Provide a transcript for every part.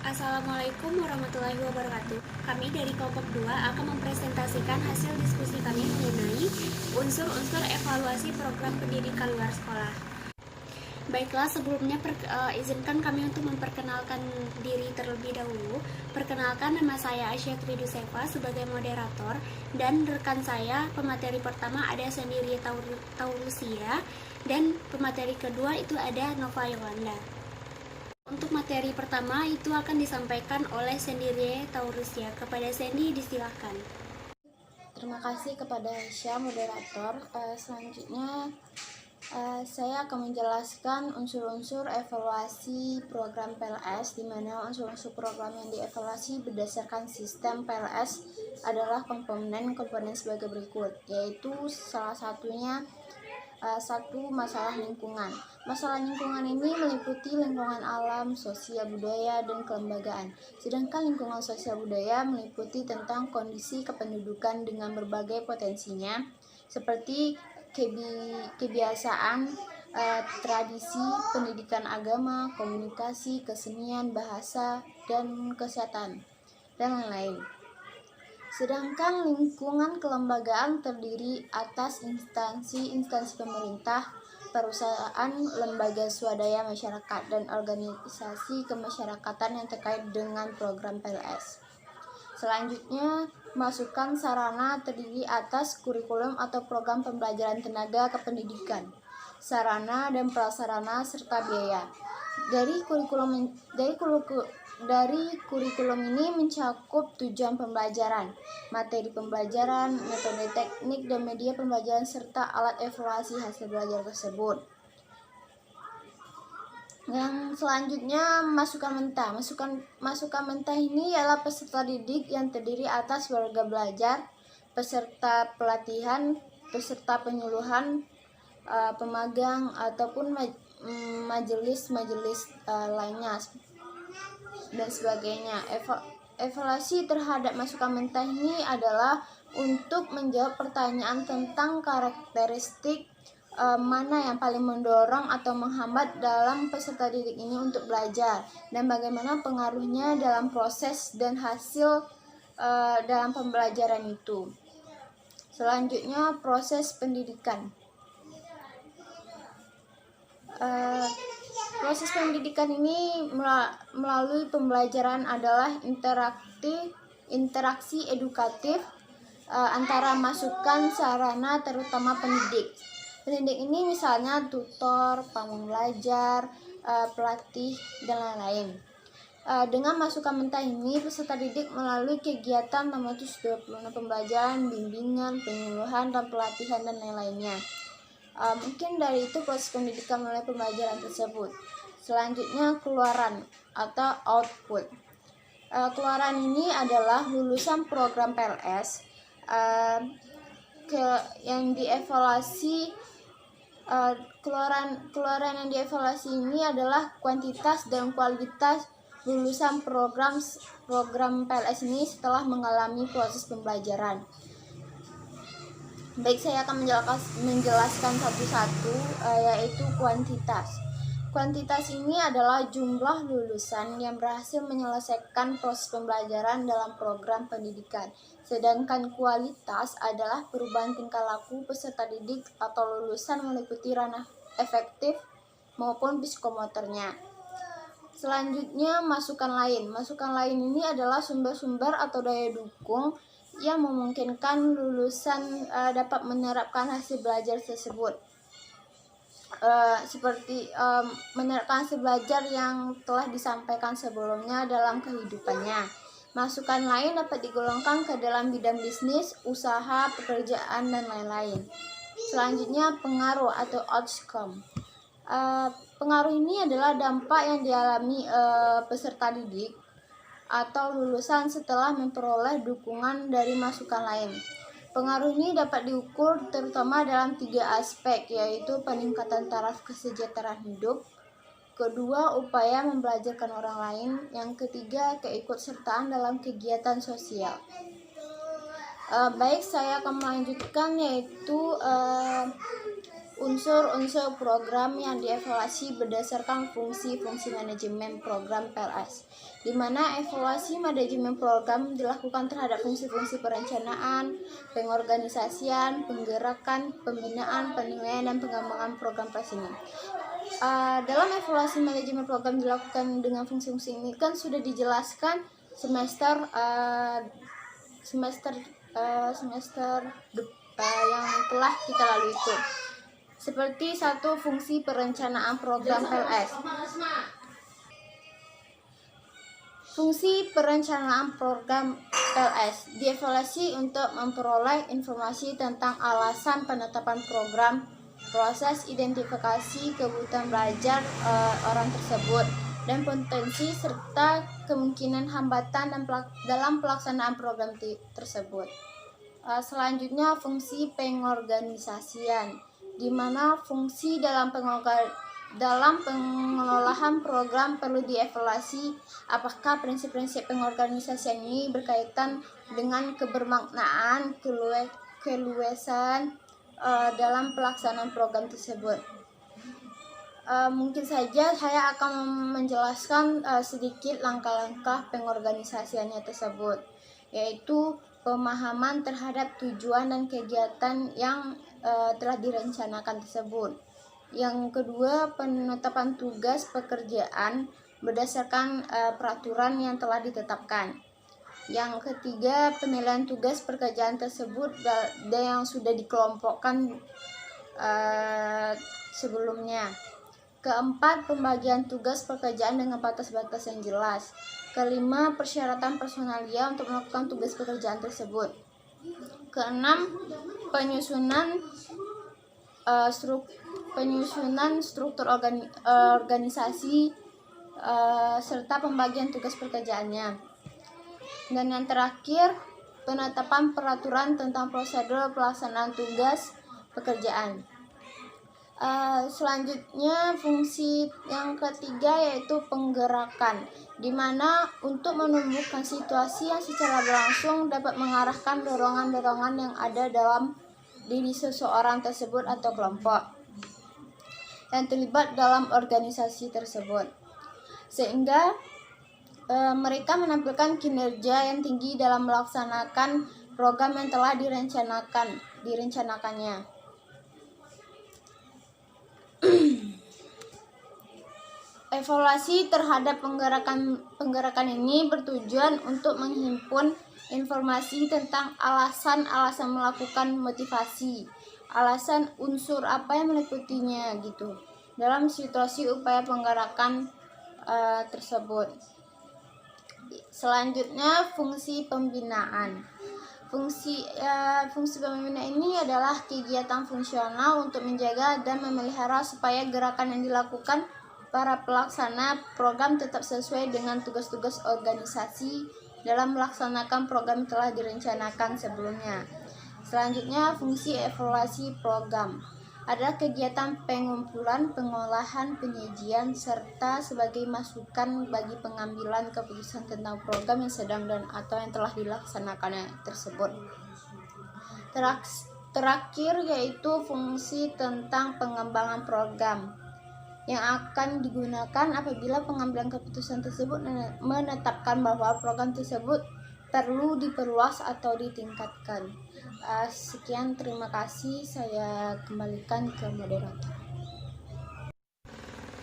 Assalamualaikum warahmatullahi wabarakatuh. Kami dari kelompok 2 akan mempresentasikan hasil diskusi kami mengenai unsur-unsur evaluasi program pendidikan luar sekolah. Baiklah, sebelumnya izinkan kami untuk memperkenalkan diri terlebih dahulu. Perkenalkan, nama saya Asya Triduseva sebagai moderator, dan rekan saya pemateri pertama ada Sendiri Taulusia, dan pemateri kedua itu ada Nova Yolanda. Untuk materi pertama itu akan disampaikan oleh Sendiri Taurusia. Kepada Sendi disilahkan. Terima kasih kepada Aisyah, moderator. Selanjutnya saya akan menjelaskan unsur-unsur evaluasi program PLS, di mana unsur-unsur program yang dievaluasi berdasarkan sistem PLS adalah komponen-komponen sebagai berikut, yaitu salah satunya satu, masalah lingkungan. Masalah lingkungan ini meliputi lingkungan alam, sosial, budaya, dan kelembagaan. Sedangkan lingkungan sosial budaya meliputi tentang kondisi kependudukan dengan berbagai potensinya, seperti kebiasaan, tradisi, pendidikan agama, komunikasi, kesenian, bahasa, dan kesehatan, dan lain-lain. Sedangkan lingkungan kelembagaan terdiri atas instansi pemerintah, perusahaan, lembaga swadaya masyarakat, dan organisasi kemasyarakatan yang terkait dengan program PLS. Selanjutnya, masukan sarana terdiri atas kurikulum atau program pembelajaran tenaga kependidikan, sarana dan prasarana, serta biaya. Dari kurikulum ini mencakup tujuan pembelajaran, materi pembelajaran, metode teknik dan media pembelajaran, serta alat evaluasi hasil belajar tersebut. Yang selanjutnya, masukan mentah. Masukan mentah ini ialah peserta didik yang terdiri atas warga belajar, peserta pelatihan, peserta penyuluhan, pemagang, ataupun majelis lainnya dan sebagainya. Evaluasi terhadap masukan mentah ini adalah untuk menjawab pertanyaan tentang karakteristik mana yang paling mendorong atau menghambat dalam peserta didik ini untuk belajar, dan bagaimana pengaruhnya dalam proses dan hasil dalam pembelajaran itu. Selanjutnya, proses pendidikan. Proses pendidikan ini melalui pembelajaran adalah interaksi edukatif antara masukan sarana, terutama pendidik. Pendidik ini misalnya tutor, pamong belajar, pelatih, dan lain-lain. Dengan masukan mentah ini, peserta didik melalui kegiatan 626 pembelajaran, bimbingan, penyuluhan, dan pelatihan, dan lain-lainnya. Mungkin dari itu proses pendidikan melalui pembelajaran tersebut. Selanjutnya, keluaran atau output. Keluaran ini adalah lulusan program PLS yang dievaluasi. Keluaran yang dievaluasi ini adalah kuantitas dan kualitas lulusan program PLS ini setelah mengalami proses pembelajaran. Baik, saya akan menjelaskan satu-satu, yaitu kuantitas. Kuantitas ini adalah jumlah lulusan yang berhasil menyelesaikan proses pembelajaran dalam program pendidikan. Sedangkan kualitas adalah perubahan tingkah laku peserta didik atau lulusan meliputi ranah efektif maupun psikomotornya. Selanjutnya, masukan lain. Masukan lain ini adalah sumber-sumber atau daya dukung yang memungkinkan lulusan dapat menerapkan hasil belajar tersebut, seperti menerapkan hasil belajar yang telah disampaikan sebelumnya dalam kehidupannya. Masukan lain dapat digolongkan ke dalam bidang bisnis, usaha, pekerjaan, dan lain-lain. Selanjutnya, pengaruh atau outcome. Pengaruh ini adalah dampak yang dialami peserta didik atau lulusan setelah memperoleh dukungan dari masukan lain. Pengaruh ini dapat diukur terutama dalam 3 aspek, yaitu peningkatan taraf kesejahteraan hidup, kedua, upaya membelajarkan orang lain, yang ketiga, keikutsertaan dalam kegiatan sosial. Baik, saya akan melanjutkan, yaitu unsur-unsur program yang dievaluasi berdasarkan fungsi-fungsi manajemen program PLS, di mana evaluasi manajemen program dilakukan terhadap fungsi-fungsi perencanaan, pengorganisasian, penggerakan, pembinaan, penilaian, dan pengembangan program PLS ini. Dalam evaluasi manajemen program dilakukan dengan fungsi-fungsi ini kan sudah dijelaskan semester yang telah kita lalui itu. Seperti satu, fungsi perencanaan program PLS. Fungsi perencanaan program PLS dievaluasi untuk memperoleh informasi tentang alasan penetapan program, proses identifikasi kebutuhan belajar orang tersebut, dan potensi serta kemungkinan hambatan dalam pelaksanaan program tersebut. Selanjutnya, fungsi pengorganisasian, di mana fungsi dalam pengelolaan program perlu dievaluasi apakah prinsip-prinsip pengorganisasian ini berkaitan dengan kebermaknaan, keluasan dalam pelaksanaan program tersebut. Mungkin saja saya akan menjelaskan sedikit langkah-langkah pengorganisasiannya tersebut, yaitu pemahaman terhadap tujuan dan kegiatan yang telah direncanakan tersebut. Yang kedua, penetapan tugas pekerjaan berdasarkan peraturan yang telah ditetapkan. Yang ketiga, penilaian tugas pekerjaan tersebut yang sudah dikelompokkan sebelumnya. Keempat, pembagian tugas pekerjaan dengan batas-batas yang jelas. Kelima, persyaratan personalia untuk melakukan tugas pekerjaan tersebut. Keenam, penyusunan struktur organisasi serta pembagian tugas pekerjaannya. Dan yang terakhir, penetapan peraturan tentang prosedur pelaksanaan tugas pekerjaan. Selanjutnya, fungsi yang ketiga yaitu penggerakan, di mana untuk menumbuhkan situasi yang secara berlangsung dapat mengarahkan dorongan-dorongan yang ada dalam diri seseorang tersebut atau kelompok yang terlibat dalam organisasi tersebut, sehingga mereka menampilkan kinerja yang tinggi dalam melaksanakan program yang telah direncanakannya. Evaluasi terhadap penggerakan ini bertujuan untuk menghimpun informasi tentang alasan-alasan melakukan motivasi, alasan unsur apa yang meliputinya gitu dalam situasi upaya penggerakan tersebut. Selanjutnya, fungsi pembinaan. Fungsi pembinaan ini adalah kegiatan fungsional untuk menjaga dan memelihara supaya gerakan yang dilakukan para pelaksana program tetap sesuai dengan tugas-tugas organisasi dalam melaksanakan program yang telah direncanakan sebelumnya. Selanjutnya, fungsi evaluasi program adalah kegiatan pengumpulan, pengolahan, penyajian, serta sebagai masukan bagi pengambilan keputusan tentang program yang sedang dan atau yang telah dilaksanakannya tersebut. Terakhir yaitu fungsi tentang pengembangan program yang akan digunakan apabila pengambilan keputusan tersebut menetapkan bahwa program tersebut perlu diperluas atau ditingkatkan. Sekian, terima kasih. Saya kembalikan ke moderator.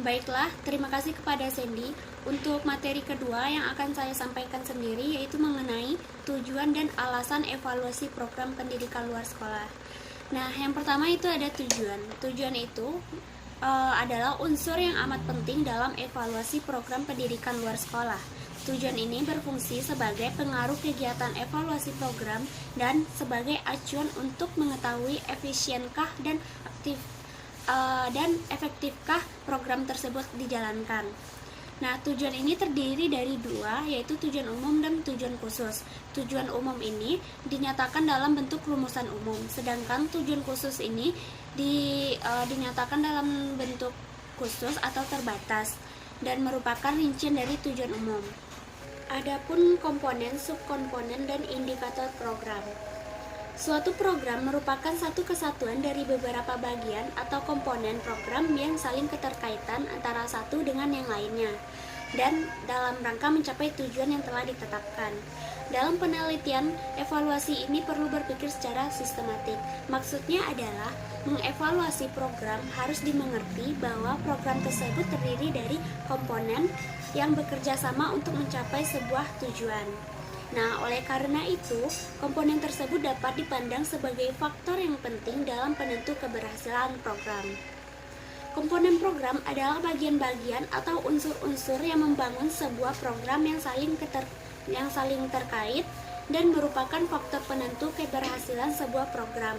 Baiklah, terima kasih kepada Sandy. Untuk materi kedua yang akan saya sampaikan sendiri yaitu mengenai tujuan dan alasan evaluasi program pendidikan luar sekolah. Nah, yang pertama itu ada tujuan. Tujuan itu adalah unsur yang amat penting dalam evaluasi program pendidikan luar sekolah. Tujuan ini berfungsi sebagai pengaruh kegiatan evaluasi program dan sebagai acuan untuk mengetahui efisienkah dan efektifkah program tersebut dijalankan. Nah, tujuan ini terdiri dari dua, yaitu tujuan umum dan tujuan khusus. Tujuan umum ini dinyatakan dalam bentuk rumusan umum, sedangkan tujuan khusus ini dinyatakan dalam bentuk khusus atau terbatas dan merupakan rincian dari tujuan umum. Adapun komponen, subkomponen, dan indikator program. Suatu program merupakan satu kesatuan dari beberapa bagian atau komponen program yang saling keterkaitan antara satu dengan yang lainnya, dan dalam rangka mencapai tujuan yang telah ditetapkan. Dalam penelitian, evaluasi ini perlu berpikir secara sistematik. Maksudnya adalah mengevaluasi program harus dimengerti bahwa program tersebut terdiri dari komponen yang bekerja sama untuk mencapai sebuah tujuan. Nah, oleh karena itu, komponen tersebut dapat dipandang sebagai faktor yang penting dalam penentu keberhasilan program. Komponen program adalah bagian-bagian atau unsur-unsur yang membangun sebuah program yang saling terkait dan merupakan faktor penentu keberhasilan sebuah program.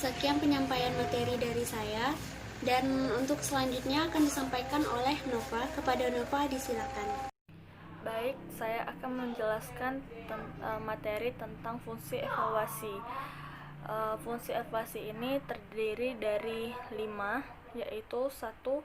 Sekian penyampaian materi dari saya, dan untuk selanjutnya akan disampaikan oleh Nova. Kepada Nova, disilakan. Baik, saya akan menjelaskan materi tentang fungsi evaluasi. Fungsi evaluasi ini terdiri dari 5, yaitu 1.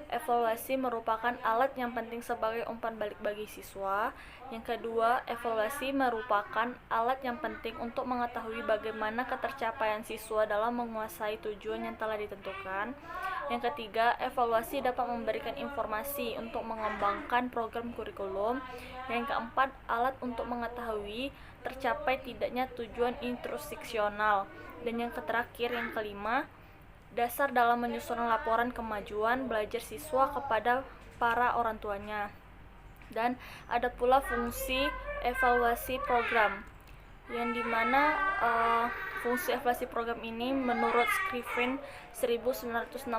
Evaluasi merupakan alat yang penting sebagai umpan balik bagi siswa. Yang kedua, evaluasi merupakan alat yang penting untuk mengetahui bagaimana ketercapaian siswa dalam menguasai tujuan yang telah ditentukan. Yang ketiga, evaluasi dapat memberikan informasi untuk mengembangkan program kurikulum. Yang keempat, alat untuk mengetahui tercapai tidaknya tujuan instruksional. Dan yang terakhir, yang kelima, dasar dalam menyusun laporan kemajuan belajar siswa kepada para orang tuanya. Dan ada pula fungsi evaluasi program, yang dimana fungsi evaluasi program ini menurut Scriven 1967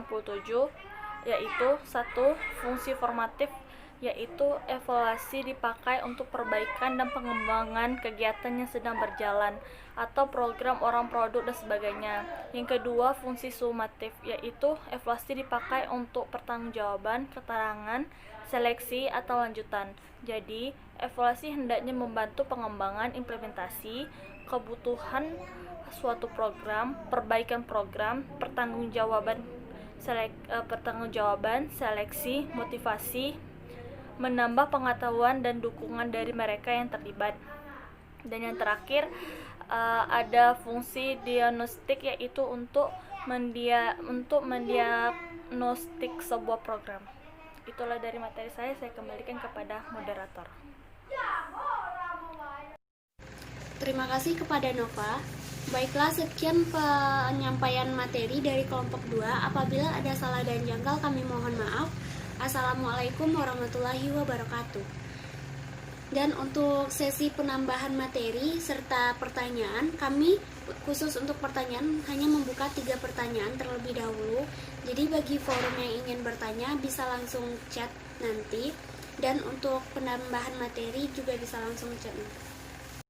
yaitu 1. Fungsi formatif, yaitu evaluasi dipakai untuk perbaikan dan pengembangan kegiatan yang sedang berjalan atau program orang produk dan sebagainya. Yang kedua, fungsi sumatif, yaitu evaluasi dipakai untuk pertanggungjawaban, keterangan, seleksi atau lanjutan. Jadi, evaluasi hendaknya membantu pengembangan implementasi, kebutuhan suatu program, perbaikan program, pertanggungjawaban, seleksi, motivasi, menambah pengetahuan dan dukungan dari mereka yang terlibat. Dan yang terakhir, ada fungsi diagnostik, yaitu untuk mendiagnostik sebuah program. Itulah dari materi saya kembalikan kepada moderator. Terima kasih kepada Nova. Baiklah, sekian penyampaian materi dari kelompok 2. Apabila ada salah dan janggal, kami mohon maaf. Assalamualaikum warahmatullahi wabarakatuh. Dan untuk sesi penambahan materi serta pertanyaan, kami khusus untuk pertanyaan hanya membuka 3 pertanyaan terlebih dahulu. Jadi bagi forum yang ingin bertanya bisa langsung chat nanti, dan untuk penambahan materi juga bisa langsung chat nanti.